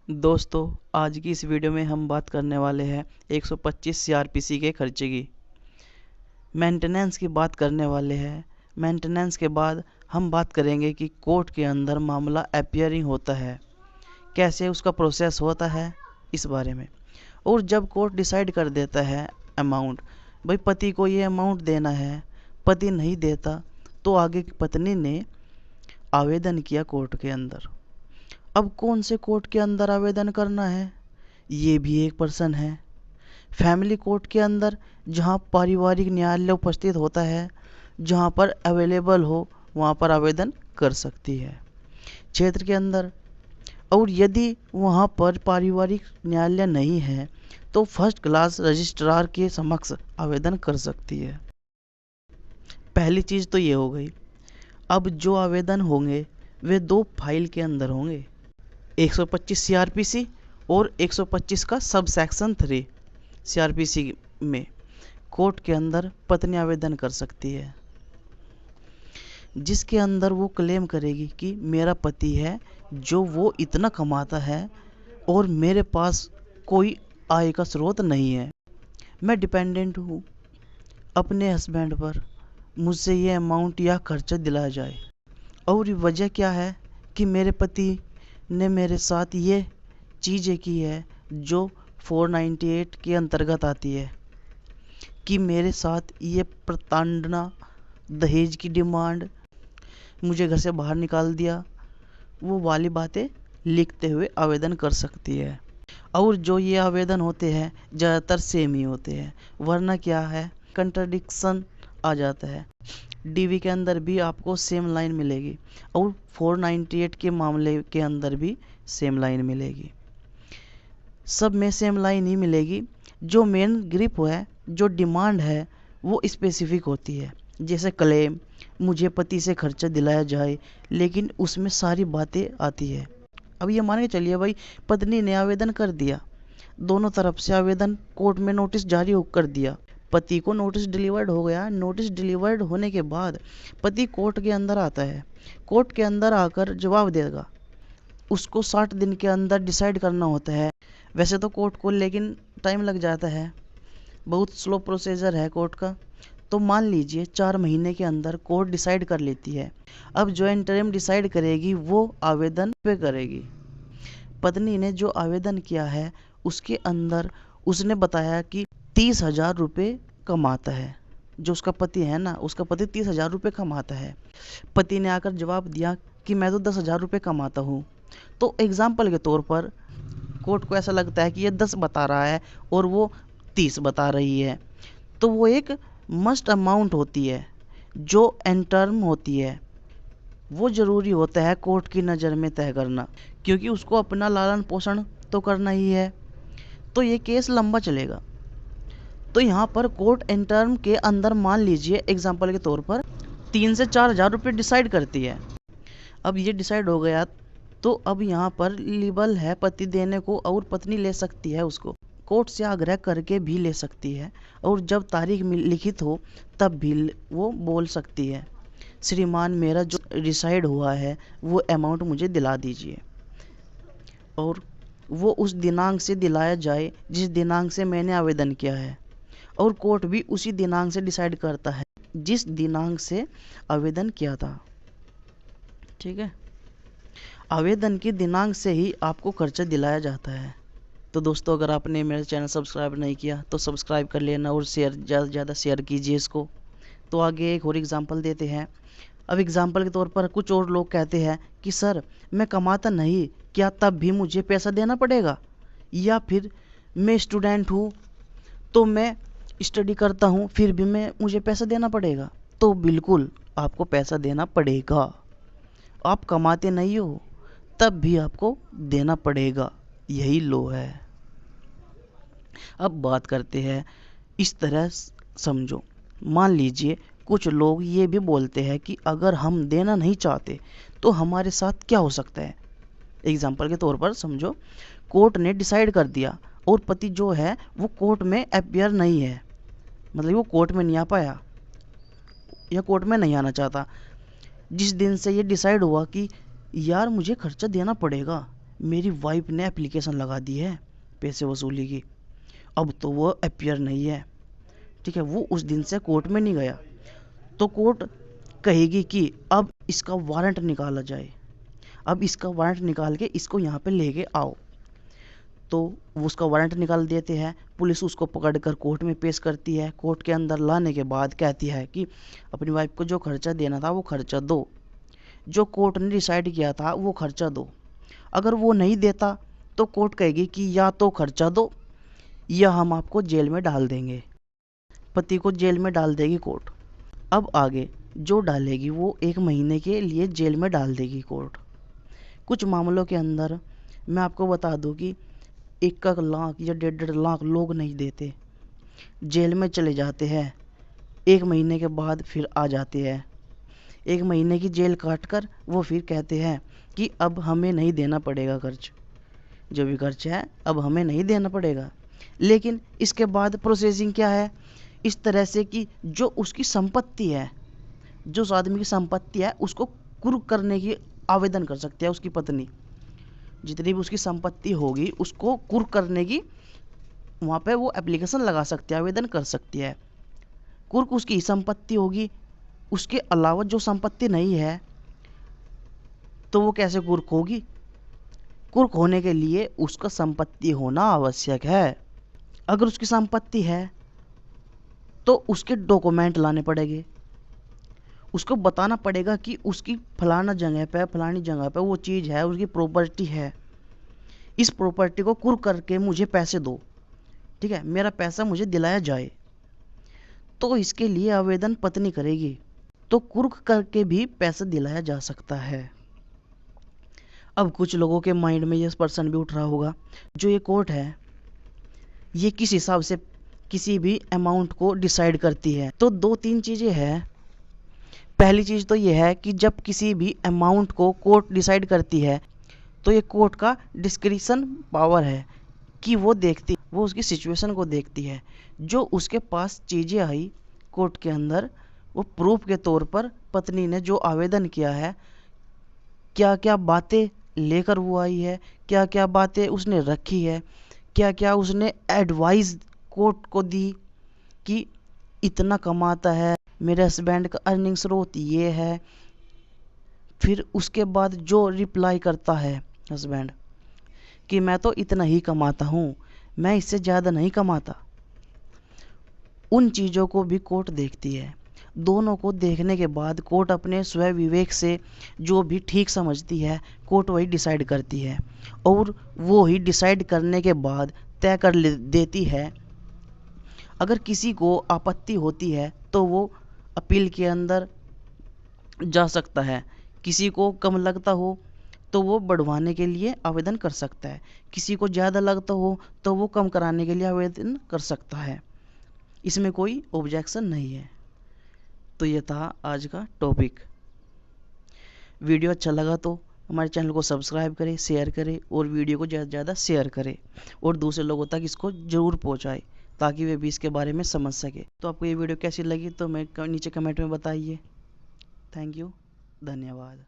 दोस्तों, आज की इस वीडियो में हम बात करने वाले हैं 125 सीआरपीसी के खर्चे की। मेंटेनेंस की बात करने वाले हैं। मेंटेनेंस के बाद हम बात करेंगे कि कोर्ट के अंदर मामला अपीयरिंग होता है, कैसे उसका प्रोसेस होता है इस बारे में। और जब कोर्ट डिसाइड कर देता है अमाउंट, भाई पति को ये अमाउंट देना है, पति नहीं देता तो आगे पत्नी ने आवेदन किया कोर्ट के अंदर। अब कौन से कोर्ट के अंदर आवेदन करना है, ये भी एक पर्सन है। फैमिली कोर्ट के अंदर, जहाँ पारिवारिक न्यायालय उपस्थित होता है, जहाँ पर अवेलेबल हो वहाँ पर आवेदन कर सकती है क्षेत्र के अंदर। और यदि वहाँ पर पारिवारिक न्यायालय नहीं है तो फर्स्ट क्लास रजिस्ट्रार के समक्ष आवेदन कर सकती है। पहली चीज़ तो ये हो गई। अब जो आवेदन होंगे वे दो फाइल के अंदर होंगे, 125 सीआरपीसी और 125 का सब सेक्शन 3 सीआरपीसी में कोर्ट के अंदर पत्नी आवेदन कर सकती है, जिसके अंदर वो क्लेम करेगी कि मेरा पति है जो वो इतना कमाता है और मेरे पास कोई आय का स्रोत नहीं है, मैं डिपेंडेंट हूँ अपने हस्बैंड पर, मुझसे ये अमाउंट या खर्चा दिलाया जाए। और वजह क्या है कि मेरे पति ने मेरे साथ ये चीज़ें की है जो 498 के अंतर्गत आती है, कि मेरे साथ ये प्रताड़ना, दहेज की डिमांड, मुझे घर से बाहर निकाल दिया, वो वाली बातें लिखते हुए आवेदन कर सकती है। और जो ये आवेदन होते हैं ज़्यादातर सेम ही होते हैं, वरना क्या है कंट्राडिक्शन आ जाता है। डीवी के अंदर भी आपको सेम लाइन मिलेगी और 498 के मामले के अंदर भी सेम लाइन मिलेगी। सब में सेम लाइन ही मिलेगी। जो मेन ग्रिप है, जो डिमांड है, वो स्पेसिफिक होती है। जैसे क्लेम, मुझे पति से खर्चा दिलाया जाए, लेकिन उसमें सारी बातें आती है। अब ये मान के चलिए भाई पत्नी ने आवेदन कर दिया, दोनों तरफ से आवेदन, कोर्ट में नोटिस जारी कर दिया, पति को नोटिस डिलीवर्ड हो गया। नोटिस डिलीवर्ड होने के बाद पति कोर्ट के अंदर आता है, कोर्ट के अंदर आकर जवाब देगा। उसको 60 दिन के अंदर डिसाइड करना होता है। वैसे तो कोर्ट को लेकिन टाइम लग जाता है, बहुत स्लो प्रोसीजर है कोर्ट का। तो मान लीजिए 4 महीने के अंदर कोर्ट डिसाइड कर लेती है। अब जो इंटरिम डिसाइड करेगी वो आवेदन पे करेगी। पत्नी ने जो आवेदन किया है उसके अंदर उसने बताया कि 30,000 रुपये कमाता है। जो उसका पति है ना, उसका पति 30,000 रुपये कमाता है। पति ने आकर जवाब दिया कि मैं तो 10,000 रुपये कमाता हूँ। तो एग्जाम्पल के तौर पर कोर्ट को ऐसा लगता है कि ये 10 बता रहा है और वो 30 बता रही है, तो वो एक मस्ट अमाउंट होती है जो एंटर्म होती है, वो ज़रूरी होता है कोर्ट की नज़र में तय करना, क्योंकि उसको अपना लालन पोषण तो करना ही है। तो ये केस लंबा चलेगा। तो यहाँ पर कोर्ट एंटर्म के अंदर मान लीजिए एग्जाम्पल के तौर पर 3 से 4,000 रुपये डिसाइड करती है। अब ये डिसाइड हो गया तो अब यहाँ पर लिबल है पति देने को, और पत्नी ले सकती है उसको, कोर्ट से आग्रह करके भी ले सकती है। और जब तारीख लिखित हो तब भी वो बोल सकती है, श्रीमान मेरा जो डिसाइड हुआ है वो अमाउंट मुझे दिला दीजिए। और वो उस दिनांक से दिलाया जाए जिस दिनांक से मैंने आवेदन किया है, और कोर्ट भी उसी दिनांक से डिसाइड करता है जिस दिनांक से आवेदन किया था। ठीक है, आवेदन के दिनांक से ही आपको खर्चा दिलाया जाता है। तो दोस्तों, अगर आपने मेरा चैनल सब्सक्राइब नहीं किया तो सब्सक्राइब कर लेना और शेयर, ज़्यादा से ज़्यादा शेयर कीजिए इसको। तो आगे एक और एग्जांपल देते हैं। अब एग्जांपल के तौर पर कुछ और लोग कहते हैं कि सर मैं कमाता नहीं, क्या तब भी मुझे पैसा देना पड़ेगा? या फिर मैं स्टूडेंट हूँ तो मैं स्टडी करता हूँ फिर भी मुझे पैसा देना पड़ेगा? तो बिल्कुल आपको पैसा देना पड़ेगा। आप कमाते नहीं हो तब भी आपको देना पड़ेगा, यही लो है। अब बात करते हैं, इस तरह समझो। मान लीजिए कुछ लोग ये भी बोलते हैं कि अगर हम देना नहीं चाहते तो हमारे साथ क्या हो सकता है। एग्जाम्पल के तौर पर समझो, कोर्ट ने डिसाइड कर दिया और पति जो है वो कोर्ट में अपीयर नहीं है, मतलब वो कोर्ट में नहीं आ पाया या कोर्ट में नहीं आना चाहता। जिस दिन से ये डिसाइड हुआ कि यार मुझे खर्चा देना पड़ेगा, मेरी वाइफ ने एप्लीकेशन लगा दी है पैसे वसूली की, अब तो वो अपीयर नहीं है, ठीक है, वो उस दिन से कोर्ट में नहीं गया, तो कोर्ट कहेगी कि अब इसका वारंट निकाला जाए, अब इसका वारंट निकाल के इसको यहाँ पे लेके आओ। तो वो उसका वारंट निकाल देते हैं, पुलिस उसको पकड़कर कोर्ट में पेश करती है। कोर्ट के अंदर लाने के बाद कहती है कि अपनी वाइफ को जो खर्चा देना था वो खर्चा दो, जो कोर्ट ने डिसाइड किया था वो खर्चा दो। अगर वो नहीं देता तो कोर्ट कहेगी कि या तो खर्चा दो या हम आपको जेल में डाल देंगे। पति को जेल में डाल देगी कोर्ट। अब आगे जो डालेगी वो 1 महीने के लिए जेल में डाल देगी कोर्ट। कुछ मामलों के अंदर मैं आपको बता दूं कि 1 लाख या 1.5 लाख लोग नहीं देते, जेल में चले जाते हैं, 1 महीने के बाद फिर आ जाते हैं। 1 महीने की जेल काट कर वो फिर कहते हैं कि अब हमें नहीं देना पड़ेगा खर्च, जो भी खर्च है अब हमें नहीं देना पड़ेगा। लेकिन इसके बाद प्रोसेसिंग क्या है, इस तरह से कि जो उसकी संपत्ति है, जो उस आदमी की संपत्ति है उसको कुर्क करने की आवेदन कर सकती है उसकी पत्नी। जितनी भी उसकी संपत्ति होगी उसको कुर्क करने की वहाँ पे वो एप्लीकेशन लगा सकती है, आवेदन कर सकती है। कुर्क उसकी संपत्ति होगी, उसके अलावा जो संपत्ति नहीं है तो वो कैसे कुर्क होगी? कुर्क होने के लिए उसका संपत्ति होना आवश्यक है। अगर उसकी संपत्ति है तो उसके डॉक्यूमेंट लाने पड़ेंगे, उसको बताना पड़ेगा कि उसकी फलानी जगह पे वो चीज़ है, उसकी प्रॉपर्टी है, इस प्रॉपर्टी को कुर्क करके मुझे पैसे दो, ठीक है, मेरा पैसा मुझे दिलाया जाए। तो इसके लिए आवेदन पत्नी करेगी, तो कुर्क करके भी पैसा दिलाया जा सकता है। अब कुछ लोगों के माइंड में ये पर्सन भी उठ रहा होगा, जो ये कोर्ट है ये किस हिसाब से किसी भी अमाउंट को डिसाइड करती है? तो 2-3 चीज़ें हैं। पहली चीज़ तो ये है कि जब किसी भी अमाउंट को कोर्ट डिसाइड करती है तो ये कोर्ट का डिस्क्रिशन पावर है कि वो उसकी सिचुएशन को देखती है। जो उसके पास चीज़ें आई कोर्ट के अंदर, वो प्रूफ के तौर पर पत्नी ने जो आवेदन किया है, क्या क्या बातें लेकर वो आई है, क्या क्या बातें उसने रखी है, क्या क्या उसने एडवाइस कोर्ट को दी कि इतना कमाता है, मेरे हस्बैंड का अर्निंग स्रोत ये है। फिर उसके बाद जो रिप्लाई करता है हस्बैंड कि मैं तो इतना ही कमाता हूँ, मैं इससे ज़्यादा नहीं कमाता, उन चीज़ों को भी कोर्ट देखती है। दोनों को देखने के बाद कोर्ट अपने स्व विवेक से जो भी ठीक समझती है कोर्ट वही डिसाइड करती है, और वो ही डिसाइड करने के बाद तय कर देती है। अगर किसी को आपत्ति होती है तो वो अपील के अंदर जा सकता है, किसी को कम लगता हो तो वो बढ़वाने के लिए आवेदन कर सकता है, किसी को ज़्यादा लगता हो तो वो कम कराने के लिए आवेदन कर सकता है, इसमें कोई ऑब्जेक्शन नहीं है। तो ये था आज का टॉपिक। वीडियो अच्छा लगा तो हमारे चैनल को सब्सक्राइब करें, शेयर करें और वीडियो को ज़्यादा से ज़्यादा शेयर करें और दूसरे लोगों तक इसको ज़रूर पहुंचाएं ताकि वे भी इसके बारे में समझ सके। तो आपको ये वीडियो कैसी लगी तो मैं नीचे कमेंट में बताइए। थैंक यू, धन्यवाद।